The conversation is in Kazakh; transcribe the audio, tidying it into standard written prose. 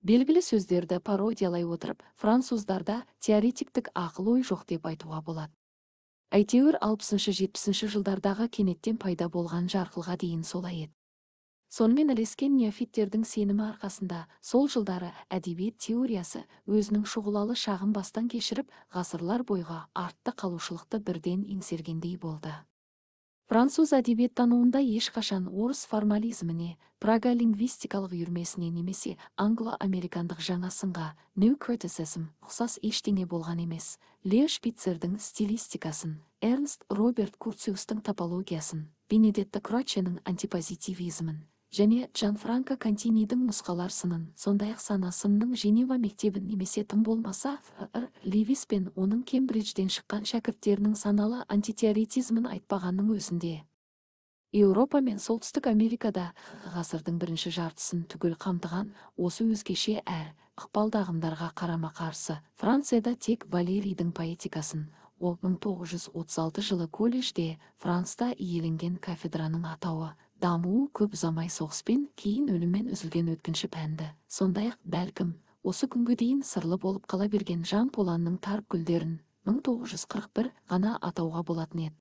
Белгілі сөздерді пародиялай отырып, француздарда теоретиктік ақыл-ой жоқ деп айтуға болады. Әйтеуір 60-70 жылдардағы кенеттен пайда болған жарқылға дейін солай еді. Сонымен ілескен неофиттердің сенімі арқасында сол жылдары әдебиет теориясы өзінің шұғылалы шағын бастан кешіріп, ғасырлар бойға артта қалушылықты бірден еңсергендей болды. Француз әдебиеттануында ешқашан орыс формализміне, Прага лингвистикалық үйірмесіне немесе англо-американдық жаңа сынға, New Criticism, ұқсас ештеңе болған емес. Лео Шпицердің стилистикасын, Эрнст Роберт Курциустың топологиясын, Бенедетто Кроченің антипозитивизмін және Джанфранко Кантинидің нұсқалар сынын, сондай-ақ сана сынының Женева мектебін немесе тым болмаса Ф.Р. Левис пен оның Кембриджден шыққан шәкірттерінің саналы антитеоретизмін айтпағанның өзінде. Еуропа мен Солтүстік Америкада ғасырдың бірінші жартысын түгел қамтыған осы өзгеше ықпалды ағымдарға қарама-қарсы Францияда тек Валерийдің поэтикасын, ол 1936 жылы колледжде Францта иеленген кафедраның атауы, дамуы көп ұзамай соғыспен кейін өліммен үзілген өткінші пәнді, сондай-ақ бәлкім осы күнге дейін сырлы болып қала берген Жан Поланның тар гүлдерін 1941 ғана атауға болатын еді.